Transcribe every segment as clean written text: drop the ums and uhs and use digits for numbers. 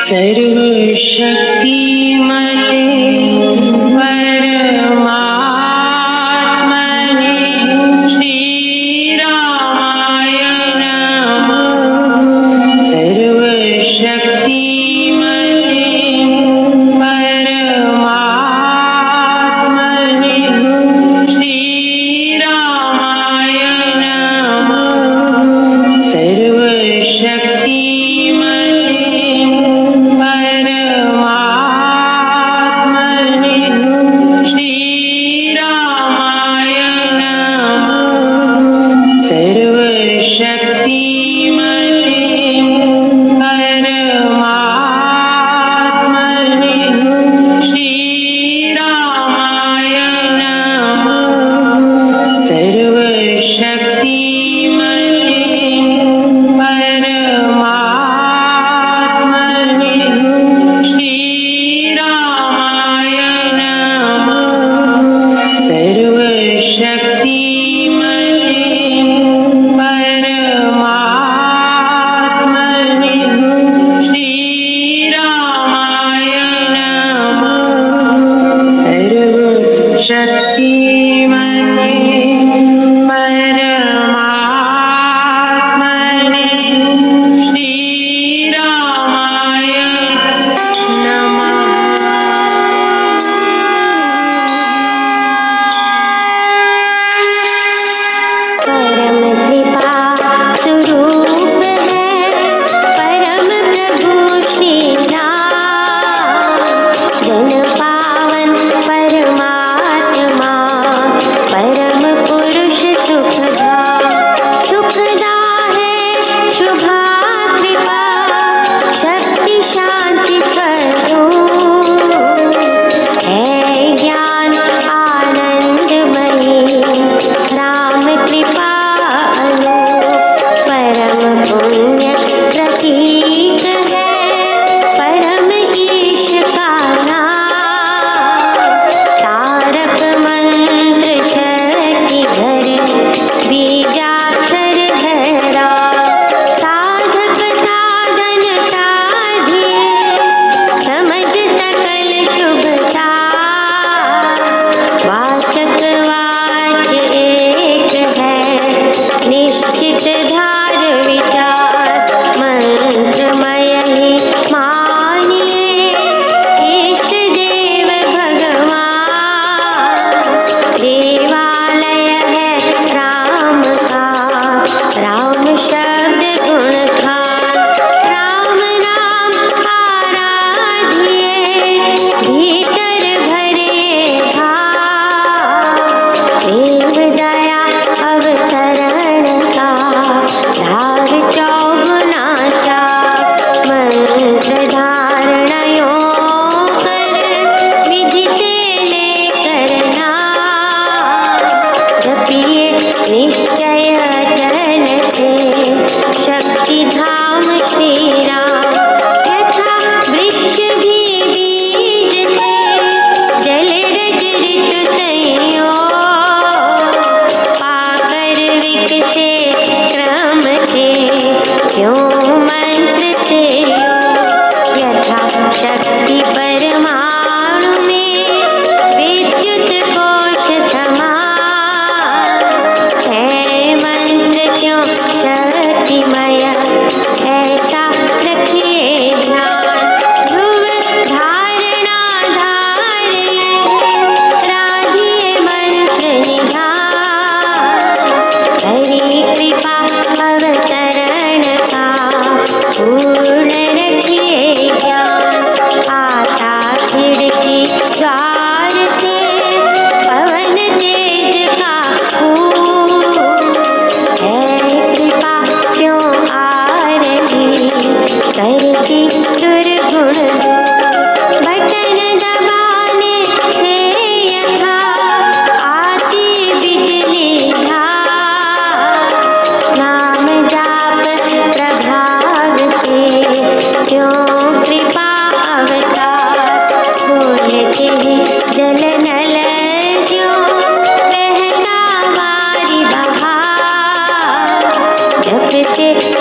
सर्वशक्तिमते परमात्मने श्रीरामाय नमः। सर्वशक्तिमते परमात्मने श्रीरामाय नमः।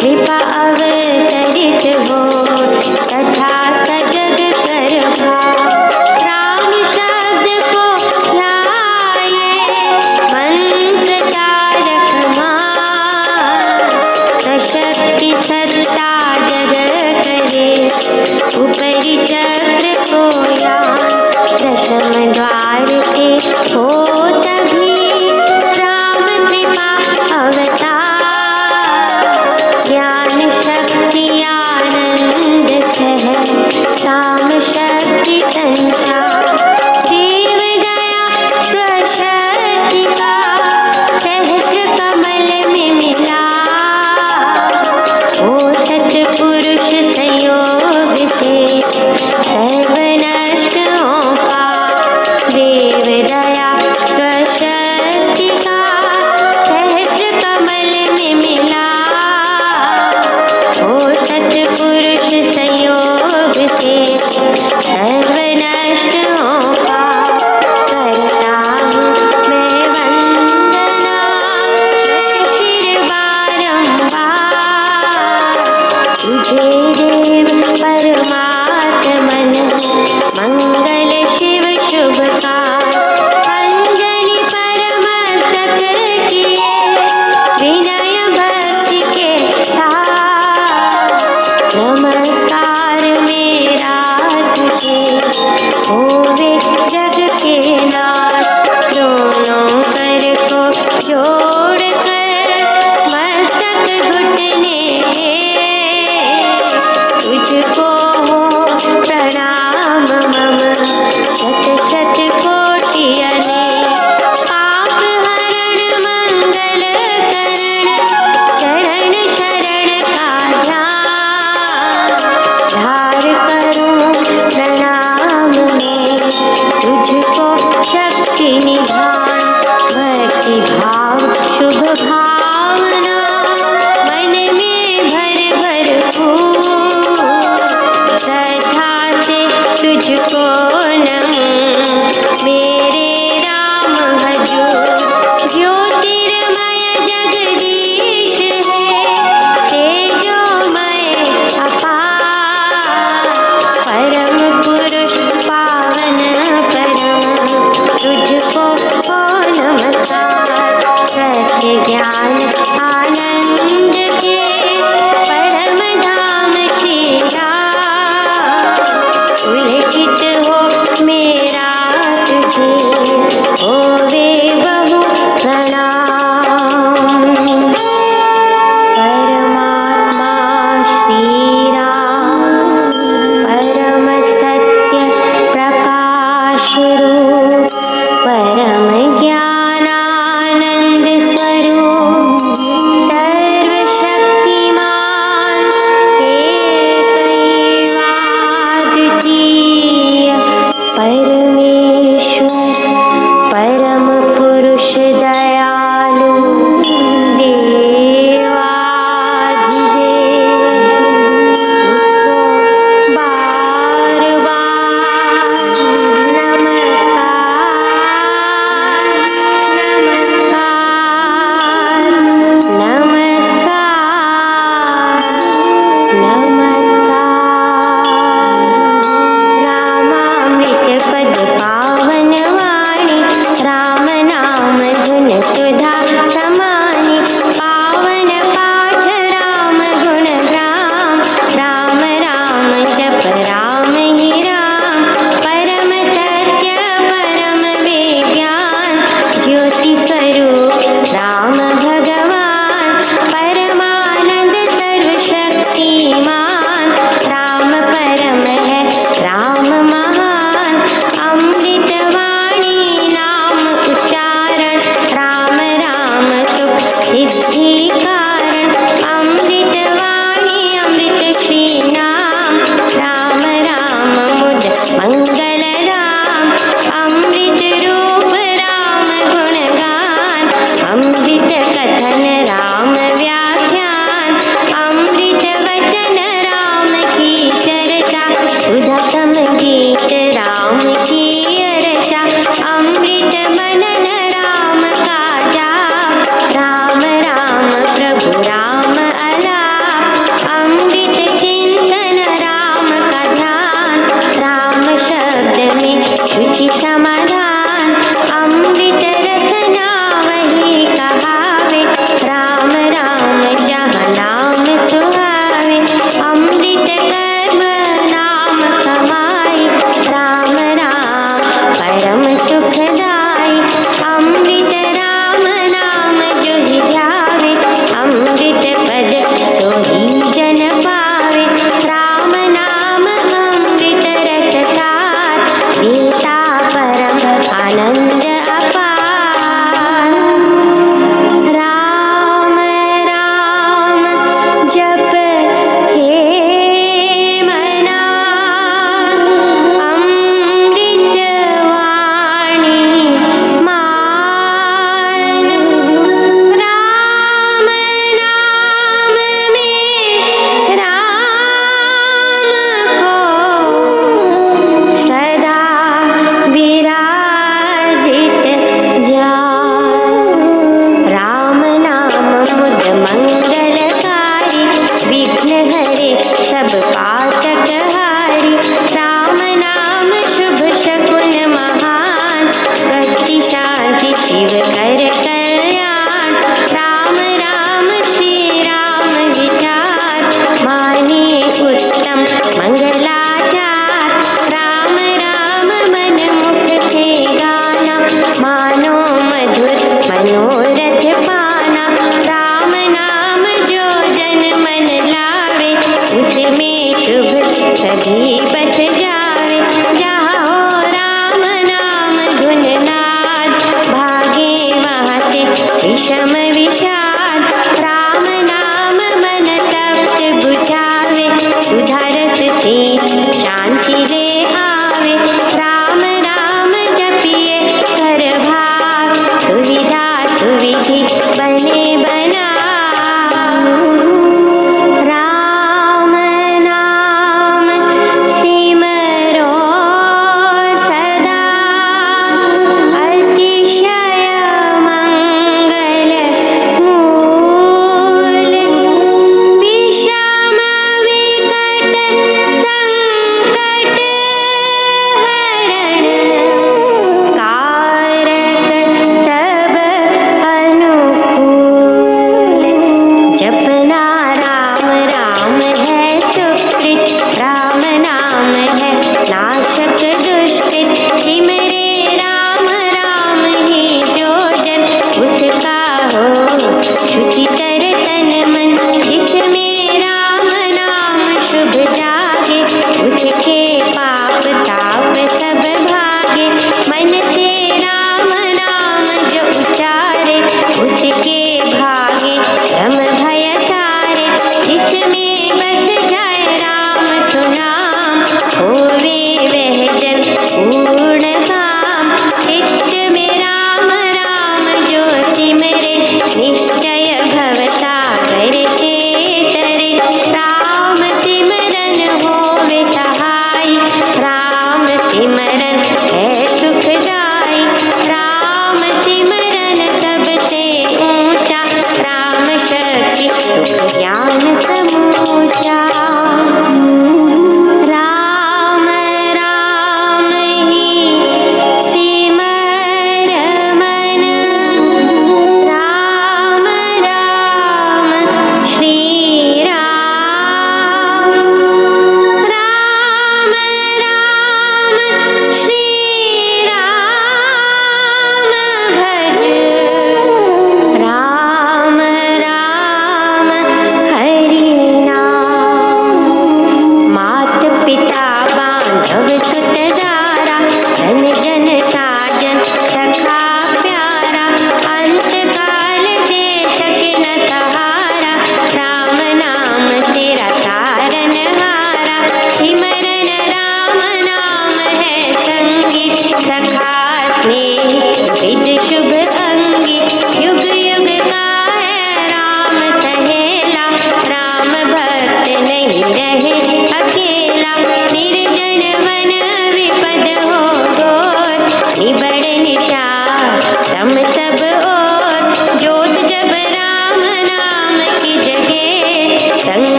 कृपा अवतरित हो तुझे देव परमात्मन मंगल शिव शुभकार। अंजलि परमस्तक किए विनय भक्ति के साथ। नमस्कार मेरा तुझे होवे जग के नाथ। दोनों कर को जोड़ कर मस्तक घुटने तुझको हो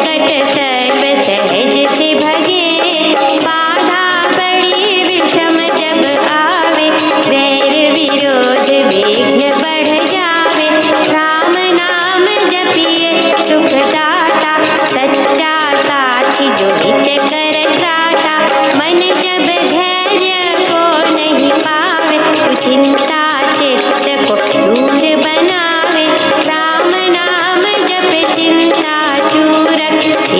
संकट सर्व सहज से भगे, बाधा बड़ी विषम जब आवे, वैर विरोध विघ्न बढ़ जावे। राम नाम जपिए सुखदाता, सच्चा साथी जो हित कर त्राता। मन जब धैर्य को नहीं पावे, चिंता चित्त को दूर बनावे। राम नाम जप चिंता चूरक,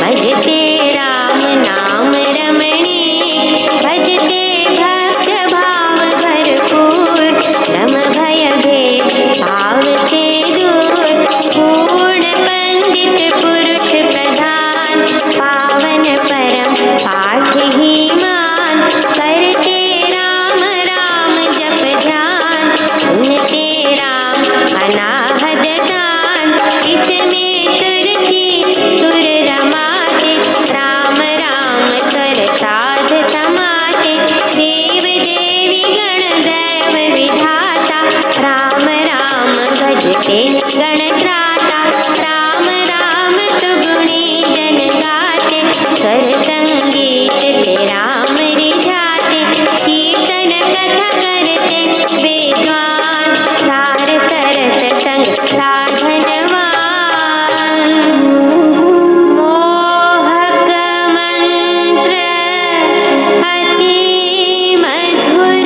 भजते राम नाम रमणीक, भजते भक्त भाव भरपूर, भ्रम भय भेद भाव से दूर, पूर्ण पंडित पुरुष प्रधान, पावन परम पाठ ही मान, करते राम राम जप ध्यान, सुनते राम अनाहद तान, इसमें सुरति सुर रमाते, राम राम स्वर साध समाते, देव देवी गण दैव विधाता, राम राम भजते गण त्राता, राम राम सुगुणी जन गाते, स्वर संगीत से राम रिझाते, कीर्तन कथा करते विद्वान, सार सरस संग साधनवान, मोहक मंत्र अति मधुर,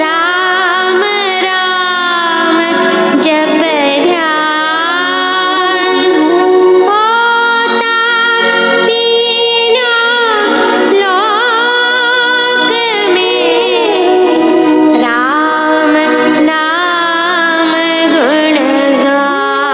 राम राम जप ध्यान, होता तीनों लोक में, राम नाम गुणगान,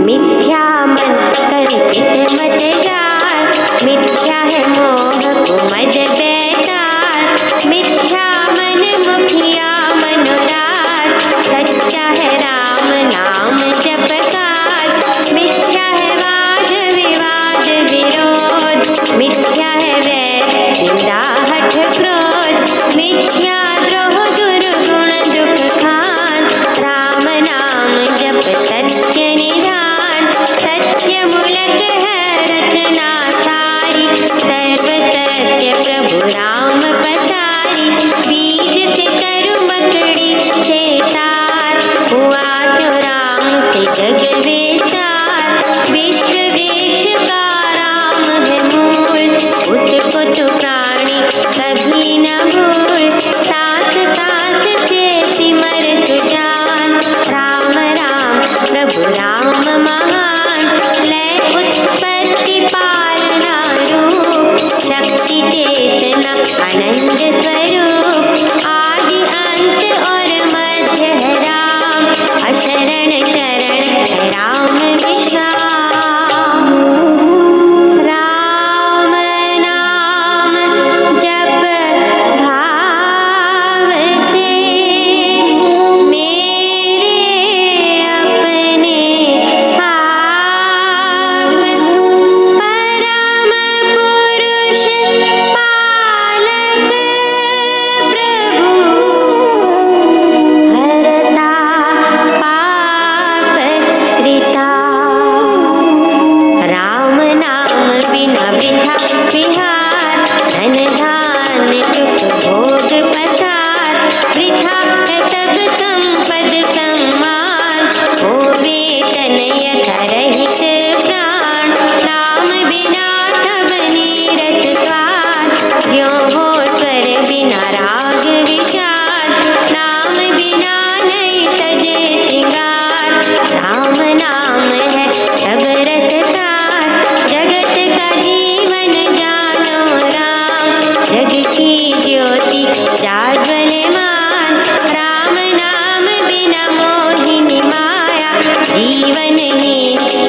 मिथ्या मन कल्पित मत जाल, मिथ्या है मोह कुमद बैताल, मिथ्या मन मुखिया मनोराथ, सच्चा है राम नाम जपकाल, मिथ्या है वाद विवाद विरोध, मिथ्या है वैर निंदा हठ क्रोध, मिथ्या द्रोह दुर्गुण दुख खान, राम नाम जप सत्य निधान, सत्य मूलक है रचना सारी, सर्व सत्य प्रभु राम पसारी, बीज से तरु मकड़ी से तार, हुआ तो राम से जग विस्तार, विश्व वृक्ष का राम है मूल, उसको तो प्राणी कभी न भूल, सांस सांस से सिमर सुजान, राम राम प्रभु राम महान, लय उत्पत्ति पालना रूप, शक्ति चेतना आनंद स्वरूप, आदि अंत और मध्य है राम, अशरण शरण है राम विश्राम, राम नाम जप भाव से, मेरे अपने आप, परम पुरुष पालक प्रभु, हरता पाप त्रिता, राम नाम बिना वृथा विहार, धन धान्य सुख भोग पसार, वृथा है सब संपद सम्मान, होवे तन यथा रहित प्राण, राम बिना सब नीरस स्वाद, ज्यों हो स्वर बिना राग विषाद, राम बिना नहीं सजे श्रृंगार, राम नाम है सब रस सार, जगत का जीवन जानो राम, जग की ज्योति जाज्वल्यमान, राम नाम बिना मोहिनी माया, जीवन ही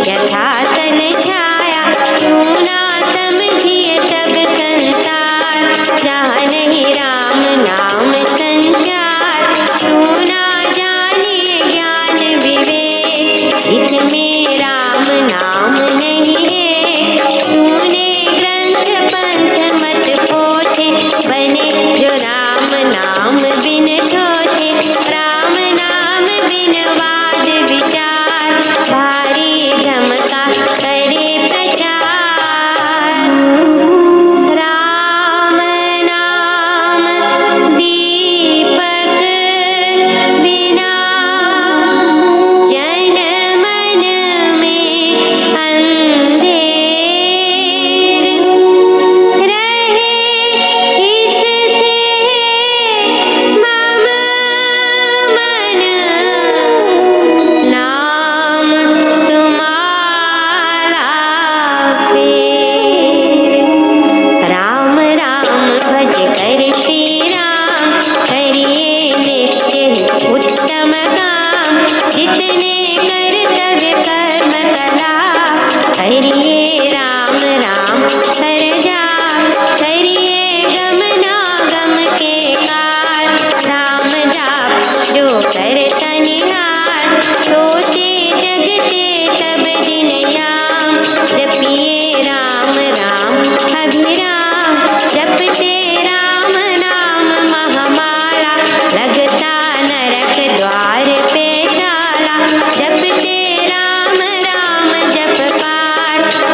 यथा तन छाया, सुना समझिए सब संसार, जहाँ नहीं राम नाम संचार, सुना जानिए ज्ञान विवेक, इसमें राम नाम नहीं है, सुने ग्रंथ पंथ मत पोथे, बने जो राम नाम बिन थोथे, राम नाम बिन वाद विचार, भारी भ्रम का करे प्रचार, राम नाम दीपक बिना, जन मन में करिए राम राम हर जाप, करिए गमना गम के काल। राम जाप जो करता निहार, सोते जगते सब दिन याम। जपिए राम राम अभिराम, जपते राम नाम महामाला। लगता नरक द्वार पे ताला, जपते राम राम जप पाठ।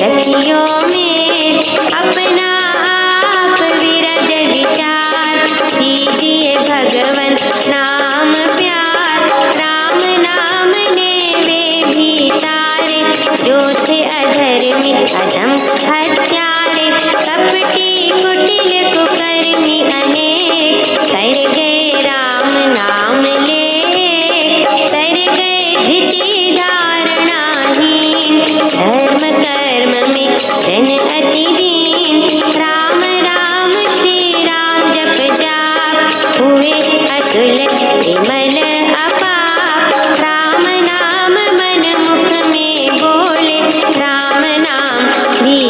सखियों में अपना आप विरज विचार कीजिए भगवन नाम प्यार राम नाम ने वे भी तारे जो थे अधर्मी अधम हत्यारे कपटी कुटिल कुकर्मी अनेक तर गए राम नाम ले तर गए धृति धारणाहीन धर्म कर्म में जन अति दीन राम राम श्री राम जप जाप हुए अतुल विमल अपाप राम नाम मन मुख में बोले राम नाम भी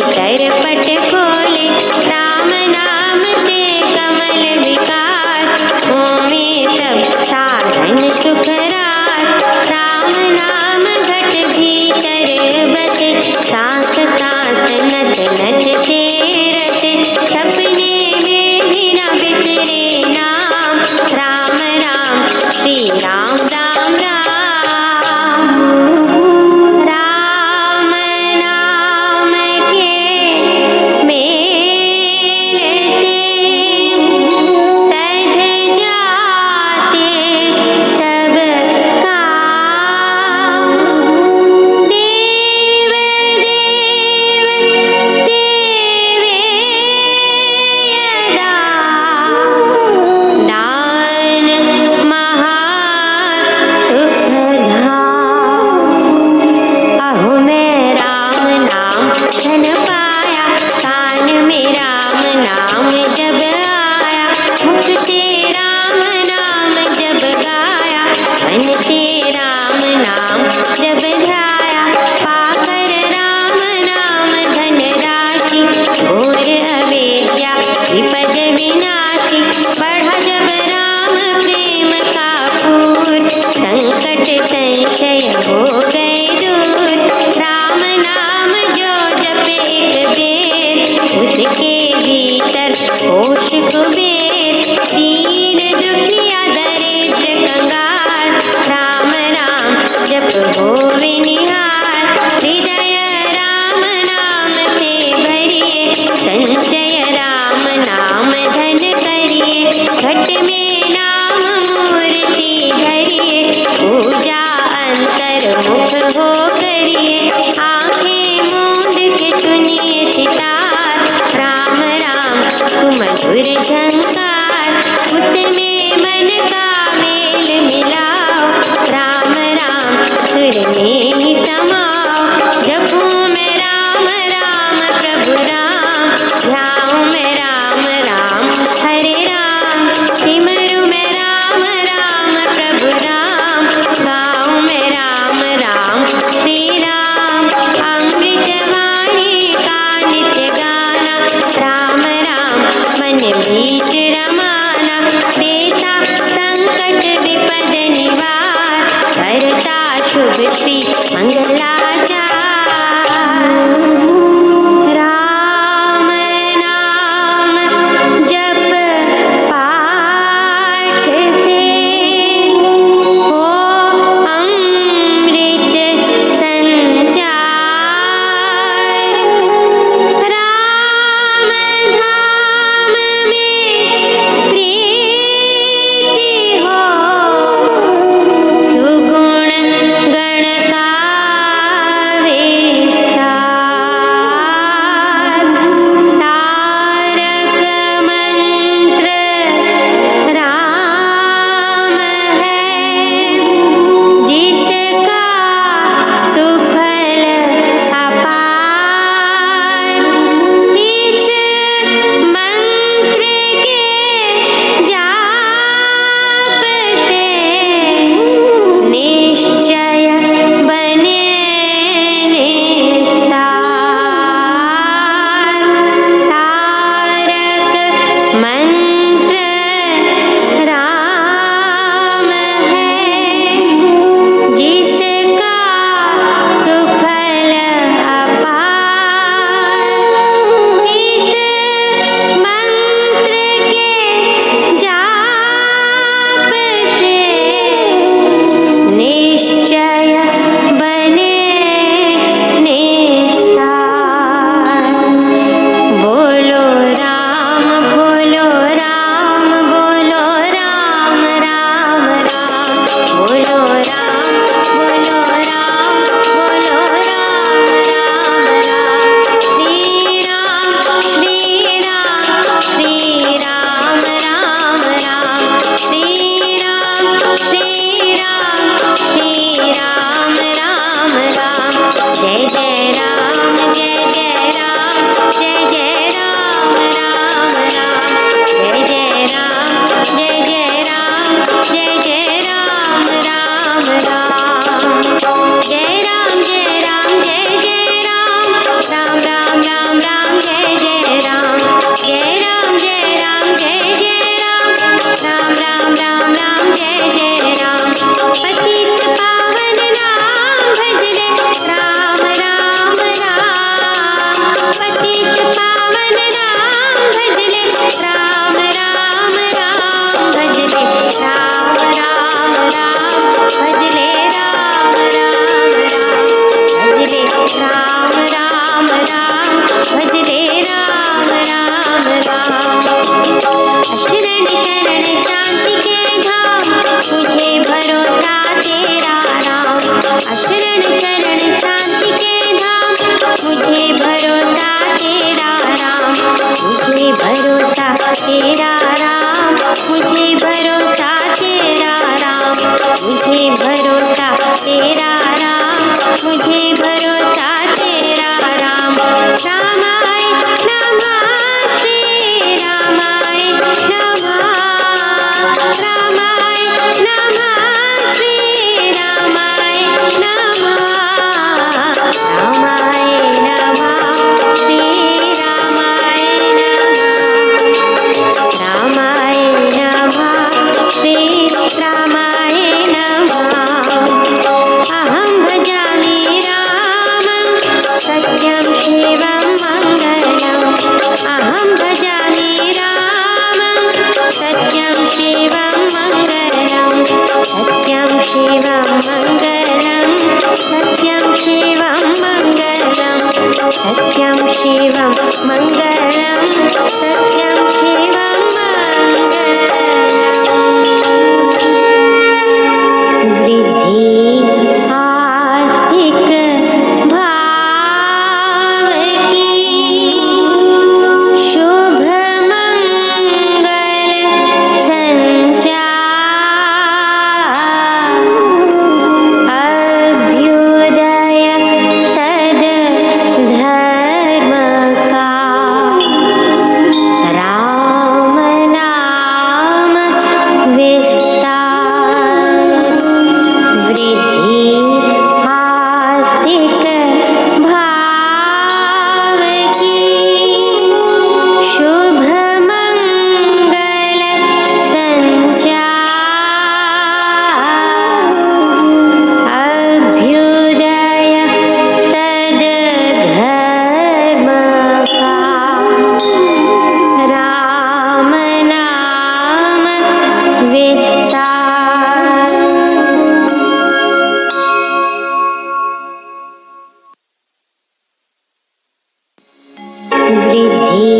वृद्धि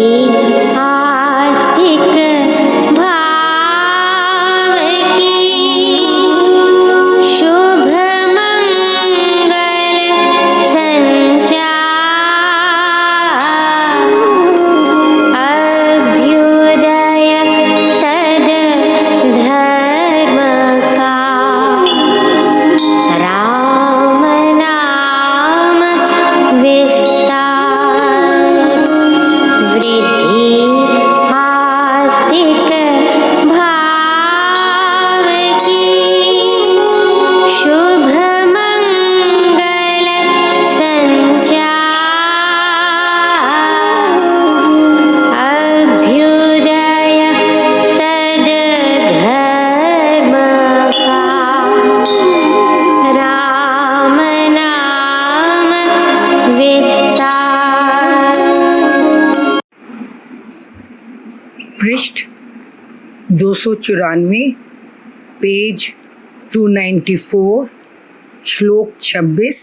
आस्तिक भाव की शुभ मंगल संचार अभ्युदय सद धर्म का राम नाम विस्तार वृद्धि आस्तिक भाव की शुभ मंगल संचार अभ्युदय सद धर्म का राम नाम विस्तार। पृष्ठ 294, पेज 294, श्लोक 26।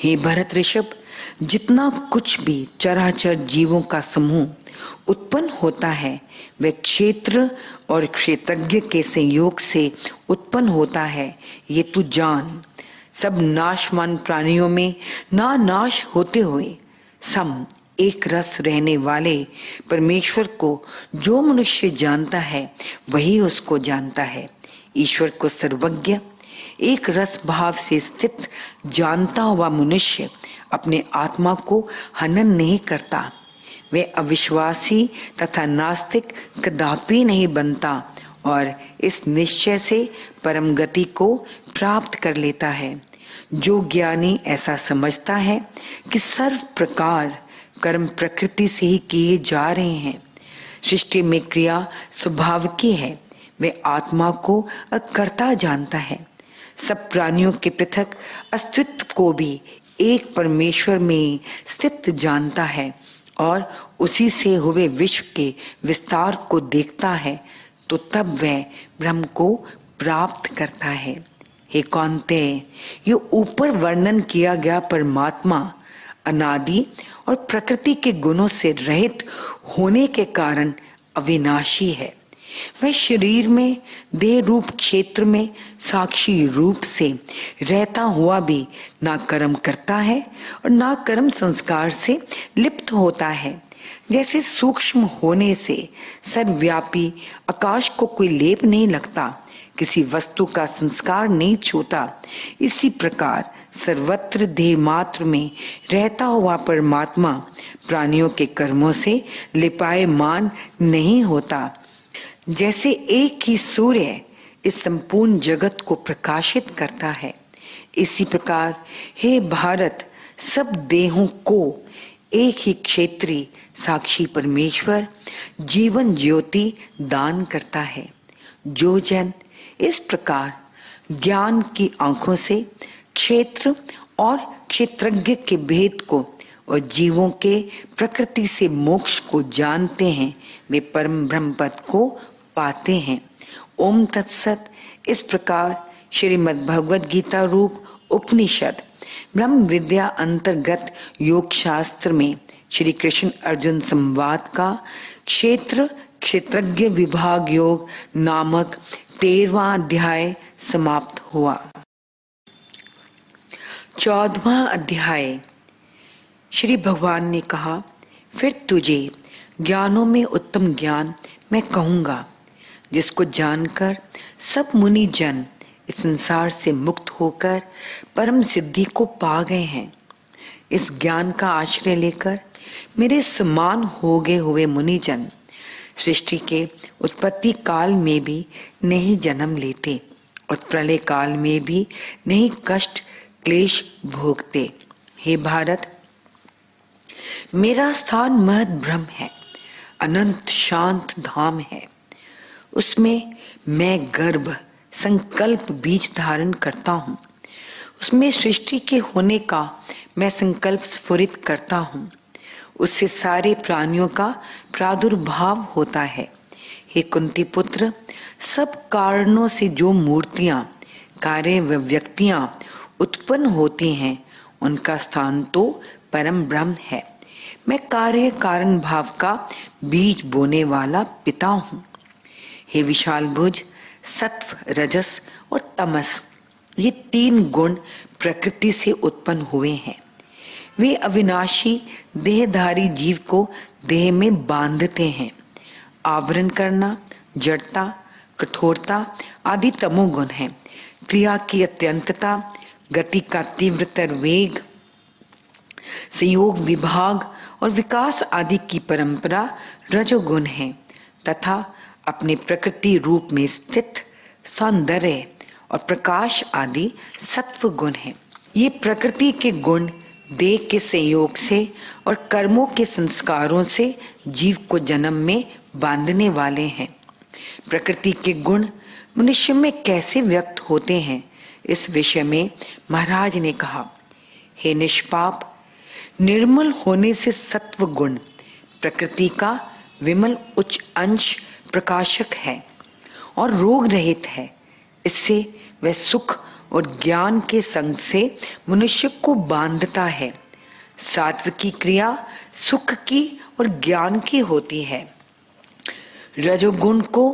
हे भरत ऋषभ, जितना कुछ भी चराचर जीवों का समूह उत्पन्न होता है वह क्षेत्र और क्षेत्रज्ञ के संयोग से उत्पन्न होता है, ये तू जान। सब नाशवान प्राणियों में ना नाश होते हुए सम एक रस रहने वाले परमेश्वर को जो मनुष्य जानता है वही उसको जानता है। ईश्वर को सर्वज्ञ एक रस भाव से स्थित जानता हुआ मनुष्य अपने आत्मा को हनन नहीं करता। वह अविश्वासी तथा नास्तिक कदापि नहीं बनता और इस निश्चय से परम गति को प्राप्त कर लेता है। जो ज्ञानी ऐसा समझता है कि सर्व प्रकार कर्म प्रकृति से ही किए जा रहे हैं, सृष्टि में क्रिया स्वभाव की है, वे आत्मा को अकर्ता जानता है। सब प्राणियों के पृथक अस्तित्व को भी एक परमेश्वर में स्थित जानता है और उसी से हुए विश्व के विस्तार को देखता है, तो तब वह ब्रह्म को प्राप्त करता है। हे कौन्तेय, ये ऊपर वर्णन किया गया परमात्मा अनादि और प्रकृति के गुणों से रहित होने के कारण अविनाशी है। वह शरीर में देह रूप क्षेत्र में साक्षी रूप से रहता हुआ भी ना कर्म करता है और ना कर्म संस्कार से लिप्त होता है। जैसे सूक्ष्म होने से सर्वव्यापी आकाश को कोई लेप नहीं लगता, किसी वस्तु का संस्कार नहीं छूता, इसी प्रकार सर्वत्र देह मात्र में रहता हुआ परमात्मा प्राणियों के कर्मों से लिपायमान नहीं होता। जैसे एक ही सूर्य इस संपूर्ण जगत को प्रकाशित करता है, इसी प्रकार हे भारत सब देहों को एक ही क्षेत्रीय साक्षी परमेश्वर जीवन ज्योति दान करता है। जो जन इस प्रकार ज्ञान की आंखों से क्षेत्र और क्षेत्रज्ञ के भेद को और जीवों के प्रकृति से मोक्ष को जानते हैं, वे परम ब्रह्म पद को पाते हैं। ओम तत्सत। इस प्रकार श्रीमद् भगवद गीता रूप उपनिषद ब्रह्म विद्या अंतर्गत योग शास्त्र में श्री कृष्ण अर्जुन संवाद का क्षेत्र क्षेत्रज्ञ विभाग योग नामक 13वां अध्याय समाप्त हुआ। 14वां अध्याय। श्री भगवान ने कहा, फिर तुझे ज्ञानों में उत्तम ज्ञान मैं कहूंगा, जिसको जानकर सब मुनि जन इस संसार से मुक्त होकर परम सिद्धि को पा गए हैं। इस ज्ञान का आश्रय लेकर मेरे समान हो गए हुए मुनि जन सृष्टि के उत्पत्ति काल में भी नहीं जन्म लेते और प्रलय काल में भी नहीं कष्ट क्लेश भोगते। हे भारत, मेरा स्थान महद ब्रह्म है, अनंत शांत धाम है। उसमें मैं गर्भ संकल्प बीज धारण करता हूँ। उसमें सृष्टि के होने का मैं संकल्प स्फुरित करता हूँ। उससे सारे प्राणियों का प्रादुर्भाव होता है। हे कुंती पुत्र, सब कारणों से जो मूर्तियां, कार्य व व्यक्तियां उत्पन्न होती हैं, उनका स्थान तो परम ब्रह्म है। मैं कार्य कारण भाव का बीज बोने वाला पिता हूँ। हे विशाल भुज, सत्व, रजस और तमस, ये 3 गुण प्रकृति से उत्पन्न हुए हैं। वे अविनाशी देहधारी जीव को देह में बांधते हैं। आवरण करना, जड़ता, कठोरता आदि तमोगुण हैं। क्रिया की अत्यंतता, गति का तीव्रतर वेग, संयोग, विभाग और विकास आदि की परंपरा रजोगुण है तथा अपने प्रकृति रूप में स्थित सौंदर्य और प्रकाश आदि सत्व गुण है। ये प्रकृति के गुण देह के संयोग से और कर्मों के संस्कारों से जीव को जन्म में बांधने वाले हैं। प्रकृति के गुण मनुष्य में कैसे व्यक्त होते हैं, इस विषय में महाराज ने कहा, हे निष्पाप, निर्मल होने से सत्व गुण प्रकृति का विमल उच्च अंश प्रकाशक है और रोग रहित है। इससे वह सुख और ज्ञान के संग से मनुष्य को बांधता है। सात्विकी क्रिया सुख की और ज्ञान की होती है। रजोगुण को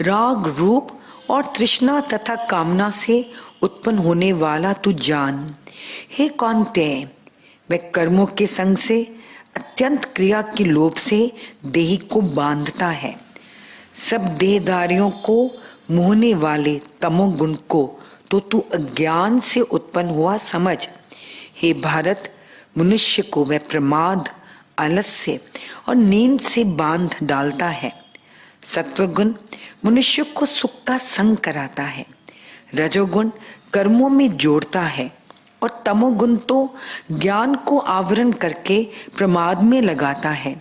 राग, रूप और तृष्णा तथा कामना से उत्पन्न होने वाला तू जान। हे कौन्तेय, वह कर्मों के संग से अत्यंत क्रिया के लोभ से देही को बांधता है। सब देहधारियों को मोहने वाले तमोगुण को तो तू अज्ञान से उत्पन्न हुआ समझ। हे भारत, मनुष्य को वह प्रमाद, आलस्य और नींद से बांध डालता है। सत्वगुण मनुष्य को सुख का संग कराता है। रजोगुण कर्मों में जोड़ता है और तमोगुण तो ज्ञान को आवरण करके प्रमाद में लगाता है।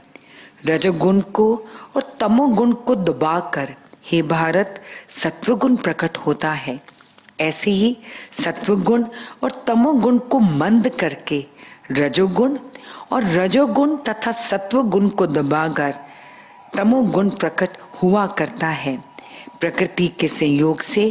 रजोगुण को और तमोगुण को दबाकर हे भारत सत्वगुण प्रकट होता है। ऐसे ही सत्वगुण और तमोगुण को मंद करके रजोगुण और रजोगुण तथा सत्वगुण को दबाकर तमोगुण प्रकट हुआ करता है। प्रकृति के संयोग से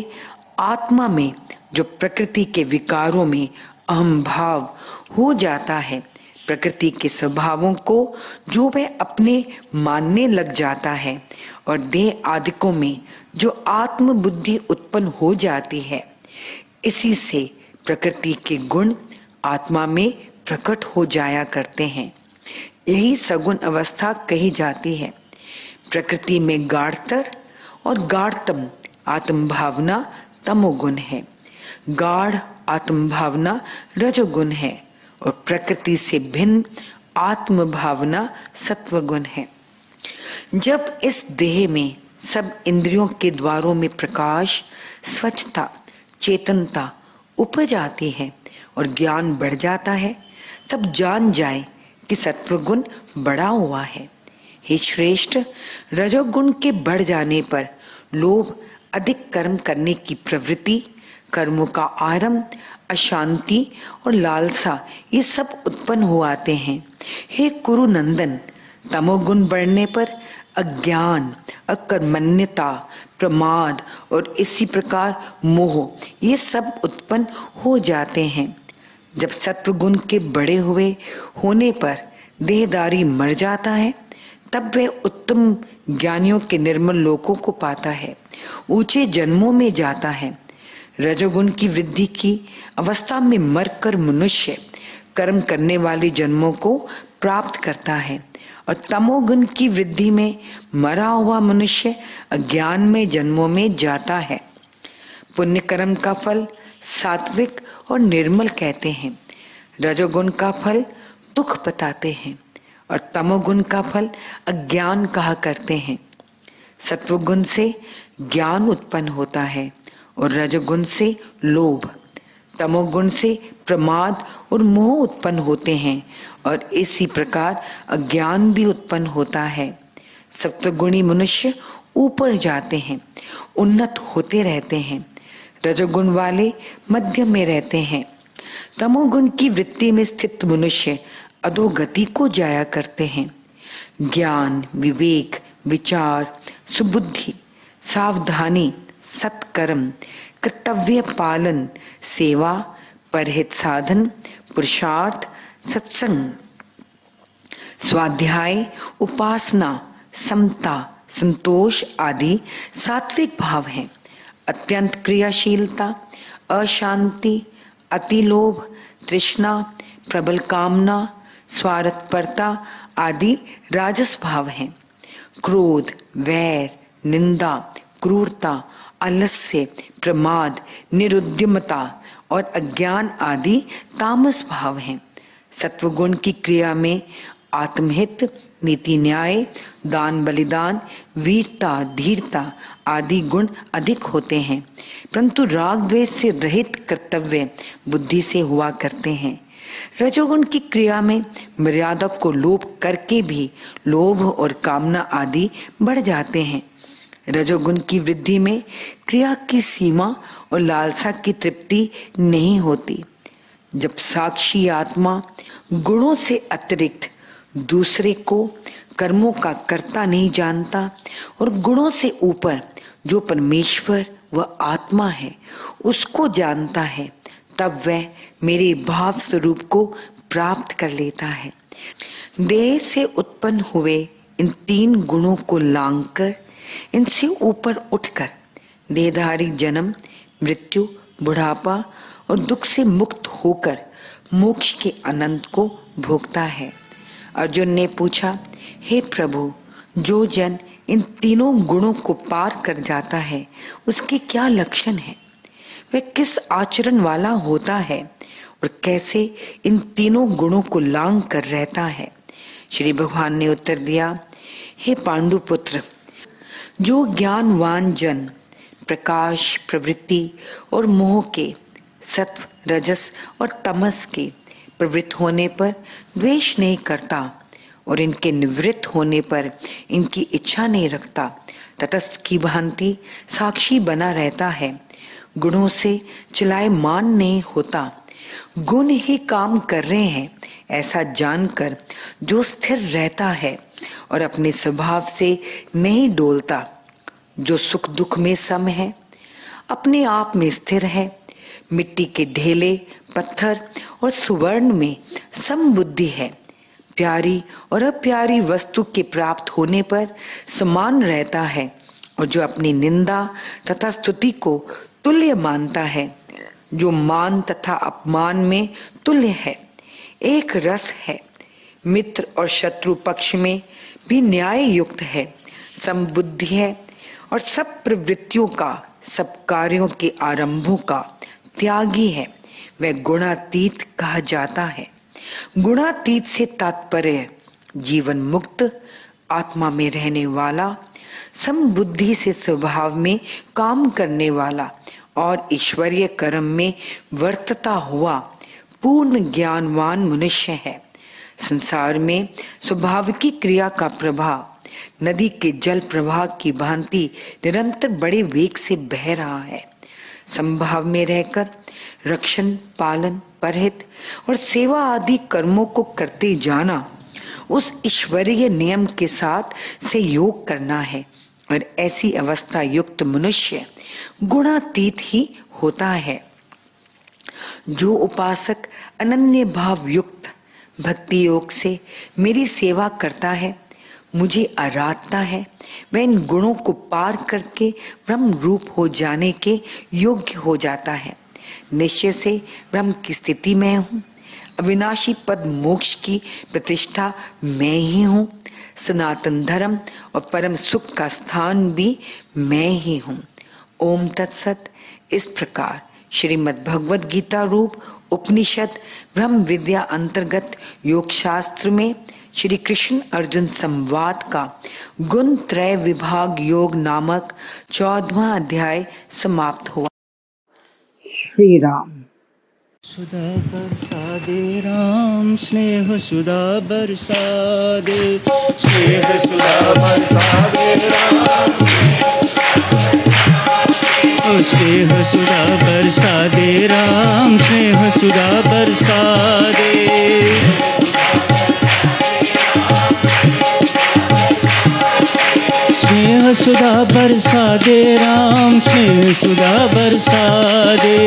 आत्मा में जो प्रकृति के विकारों में अहम भाव हो जाता है, प्रकृति के स्वभावों को जो वह अपने मानने लग जाता है और देह आदिकों में जो आत्म बुद्धि उत्पन्न हो जाती है, इसी से प्रकृति के गुण आत्मा में प्रकट हो जाया करते हैं। यही सगुण अवस्था कही जाती है। प्रकृति में गाढ़तर और गाढ़तम आत्म भावना तमोगुण है, गाढ़ आत्म भावना रजोगुण है और प्रकृति से भिन्न आत्म भावना सत्वगुण है। जब इस देह में सब इंद्रियों के द्वारों में प्रकाश, स्वच्छता, चेतनता उपज आती है और ज्ञान बढ़ जाता है, तब जान जाए कि सत्वगुण बढ़ा हुआ है। हे श्रेष्ठ, रजोगुण के बढ़ जाने पर लोभ, अधिक कर्म करने की प्रवृत्ति, कर्मों का आरंभ, अशांति और लालसा, ये सब उत्पन्न हो आते हैं। हे कुरुनंदन, तमोगुण बढ़ने पर अज्ञान, अकर्मण्यता, प्रमाद और इसी प्रकार मोह, ये सब उत्पन्न हो जाते हैं। जब सत्वगुण के बढ़े हुए होने पर देहदारी मर जाता है, तब वह उत्तम ज्ञानियों के निर्मल लोकों को पाता है, ऊंचे जन्मों में जाता है। रजोगुण की वृद्धि की अवस्था में मरकर मनुष्य कर्म करने वाले जन्मों को प्राप्त करता है और तमोगुण की वृद्धि में मरा हुआ मनुष्य अज्ञान में जन्मों में जाता है। पुण्य कर्म का फल सात्विक और निर्मल कहते हैं, रजोगुण का फल दुख बताते हैं और तमोगुण का फल अज्ञान कहा करते हैं। सत्वगुण से ज्ञान उत्पन्न होता है और रजोगुण से लोभ, तमोगुण से प्रमाद और मोह उत्पन्न होते हैं और इसी प्रकार अज्ञान भी उत्पन्न होता है। सत्वगुणी मनुष्य ऊपर जाते हैं, उन्नत होते रहते हैं। रजोगुण वाले मध्य में रहते हैं। तमोगुण की वृत्ति में स्थित मनुष्य अधोगति को जाया करते हैं। ज्ञान, विवेक, विचार, सुबुद्धि, सावधानी, सत्कर्म, कर्तव्य पालन, सेवा, परहित साधन, पुरुषार्थ, सत्संग, स्वाध्याय, उपासना, समता, संतोष आदि सात्विक भाव हैं। अत्यंत क्रियाशीलता, अशांति, अतिलोभ, तृष्णा, प्रबल कामना, स्वार्थपरता आदि राजस भाव हैं। क्रोध, वैर, निंदा, क्रूरता, आलस्य, प्रमाद, निरुद्यमता और अज्ञान आदि तामस भाव हैं। सत्वगुण की क्रिया में आत्महित, नीति न्याय, दान बलिदान, वीरता, धीरता आदि गुण अधिक होते हैं, परंतु राग द्वेष से रहित कर्तव्य बुद्धि से हुआ करते हैं। रजोगुण की क्रिया में मर्यादा को लोप करके भी लोभ और कामना आदि बढ़ जाते हैं। रजोगुण की वृद्धि में क्रिया की सीमा और लालसा की तृप्ति नहीं होती। जब साक्षी आत्मा गुणों से अतिरिक्त दूसरे को कर्मों का कर्ता नहीं जानता और गुणों से ऊपर जो परमेश्वर व आत्मा है उसको जानता है, तब वह मेरे भाव स्वरूप को प्राप्त कर लेता है। देह से उत्पन्न हुए इन तीन गुणों को लांघकर, इनसे ऊपर उठकर देहधारी जन्म, मृत्यु, बुढ़ापा और दुख से मुक्त होकर मोक्ष के आनंद को भोगता है। अर्जुन ने पूछा, हे प्रभु, जो जन इन तीनों गुणों को पार कर जाता है उसके क्या लक्षण हैं? वह किस आचरण वाला होता है और कैसे इन तीनों गुणों को लांघ कर रहता है? श्री भगवान ने उत्तर दिया, हे पांडुपुत्र, जो ज्ञानवान जन प्रकाश, प्रवृत्ति और मोह के, सत्व, रजस और तमस के प्रवृत्त होने पर द्वेष नहीं करता और इनके निवृत्त होने पर इनकी इच्छा नहीं रखता, तटस्थ की भांति साक्षी बना रहता है, गुणों से चलायमान नहीं होता, गुण ही काम कर रहे हैं ऐसा जानकर जो स्थिर रहता है और अपने स्वभाव से नहीं डोलता, जो सुख दुख में सम है, अपने आप में स्थिर है, मिट्टी के ढेले, पत्थर और सुवर्ण में समबुद्धि है, प्यारी और अप्यारी वस्तु के प्राप्त होने पर समान रहता है और जो अपनी निंदा तथा स्तुति को तुल्य मानता है, जो मान तथा अपमान में तुल्य है, एक रस है, मित्र और शत्रु पक्ष में भी न्याय युक्त है, समबुद्धि है और सब प्रवृत्तियों का, सब कार्यों के आरंभों का त्यागी है, वह गुणातीत कहा जाता है। गुणातीत से तात्पर्य जीवन मुक्त, आत्मा में रहने वाला, समबुद्धि से स्वभाव में काम करने वाला और ईश्वरीय कर्म में वर्तता हुआ पूर्ण ज्ञानवान मनुष्य है। संसार में स्वभाव की क्रिया का प्रभाव नदी के जल प्रवाह की भांति निरंतर बड़े वेग से बह रहा है। संभाव में रहकर रक्षण, पालन, परहित और सेवा आदि कर्मों को करते जाना उस ईश्वरीय नियम के साथ सहयोग करना है और ऐसी अवस्था युक्त मनुष्य गुणातीत ही होता है। जो उपासक अनन्य भाव युक्त भक्ति योग से मेरी सेवा करता है, मुझे आराधता है, वह इन गुणों को पार करके ब्रह्म रूप हो जाने के योग्य हो जाता है। निश्चय से ब्रह्म की स्थिति में हूँ, अविनाशी पद मोक्ष की प्रतिष्ठा मैं ही हूँ, सनातन धर्म और परम सुख का स्थान भी मैं ही हूँ। ओम तत्सत। इस प्रकार श्रीमद् भगवद गीता रूप उपनिषद ब्रह्म विद्या अंतर्गत योग शास्त्र में श्री कृष्ण अर्जुन संवाद का गुण त्रय विभाग योग नामक 14वां अध्याय समाप्त हुआ। श्री राम। सुधा बरसादे राम, स्नेह सुधा बरसादे, स्नेह सुधा बरसादे राम, स्नेह सुधा बरसादे राम, स्नेह सुधा बरसादे, स्नेह सुधा बरसादे राम, स्नेह सुधा बरसादे,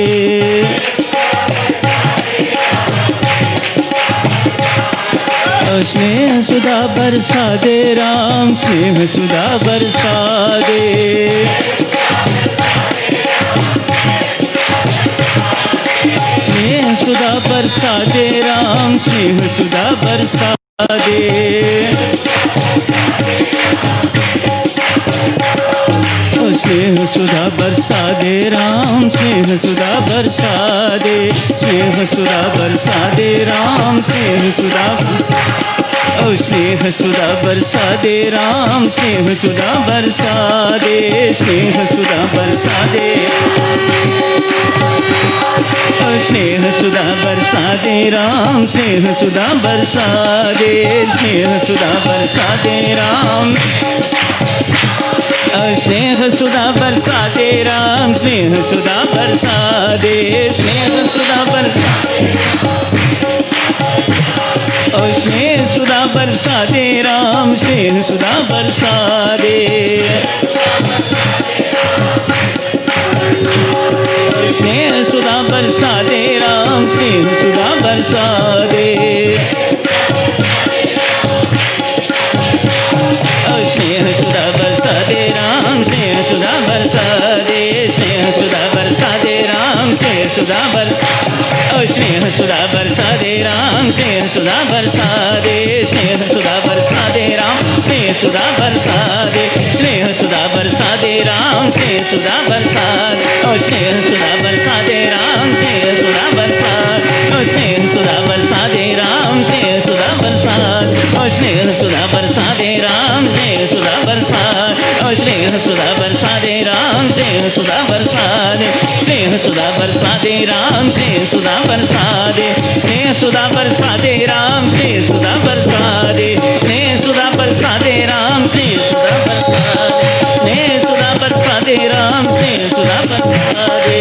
स्नेह सुधा बरसा दे राम, स्नेह सुधा बरसा दे। स्नेह सुधा बरसा दे राम, स्नेह सुधा बरसा दे। स्नेह सुधा बरसा दे राम, स्नेह सुधा बरसा दे। स्नेह सुधा बरसा दे राम, स्नेह सुधा, स्नेह सुधा बरसा दे राम, स्नेह सुधा बरसा दे। स्नेह सुधा बरसा दे, स्नेह सुधा बरसा दे राम, स्नेह सुधा बरसा दे। स्नेह सुधा बरसा दे राम, स्नेह सुधा बरसा दे राम, स्नेह सुधा बरसा दे। स्नेह सुधा बरसा, स्नेह सुधा बरसा दे राम, स्नेह सुधा बरसा दे। स्नेह सुधा बरसा दे राम, स्नेह सुधा बरसा दे। स्नेह सुधा बरसा दे राम, स्नेह सुधा बरसा दे। स्नेह सुधा बरसा दे राम, स्नेह सुधा बरसा, स्नेह सुधा बरसा दे राम, स्नेह सुधा बरसा दे। स्नेह सुधा बरसा दे राम, स्नेह सुधा बरसा दे। स्नेह सुधा बरसा दे राम, स्नेह सुधा बरसा दे। स्नेह सुधा बरसा दे राम, स्नेह सुधा बरसा, स्नेह सुधा बरसा दे राम, स्नेह सुधा बरसा, स्नेह सुधा बरसा दे राम, स्नेह सुधा बरसा, स्नेह सुधा बरसा दे राम, स्नेह सुधा बरसा दे। स्नेह सुधा बरसा दे राम, स्नेह सुधा बरसा दे। स्नेह सुधा बरसा दे राम, स्नेह सुधा बरसा दे। स्नेह सुधा बरसा दे राम, स्नेह सुधा बरसा दे। स्नेह सुधा बरसा दे राम, स्नेह सुधा बरसा दे।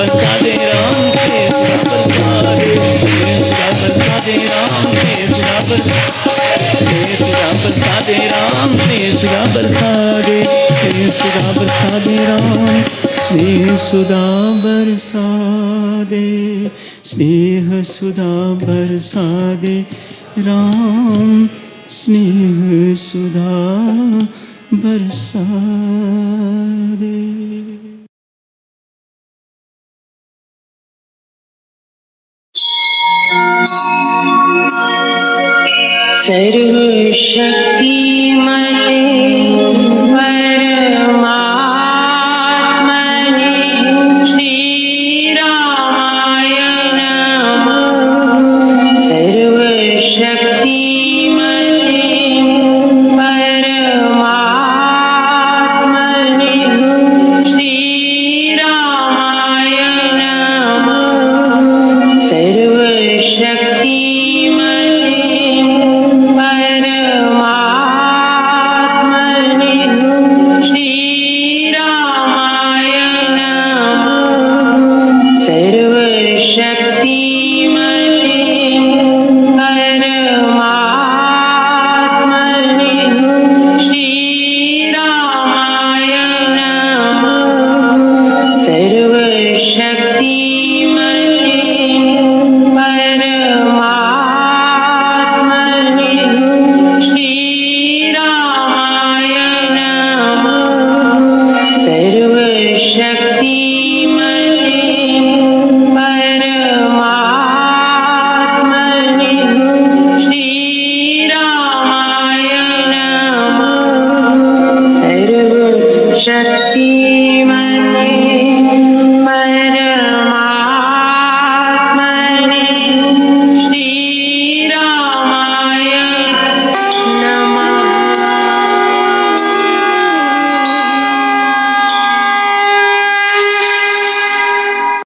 बरसा दे राम, स्नेह सुधा बरसा दे। स्नेह सुधा बरसा दे राम, स्नेह सुधा बरसा, स्नेह सुधा बरसा दे राम, स्नेह सुधा बरसा दे। स्नेह सुधा बरसा दे राम, स्नेह सुधा बरसा दे। स्नेह सुधा बरसा दे राम, स्नेह सुधा बरसा दे। सर्वशक्तिमते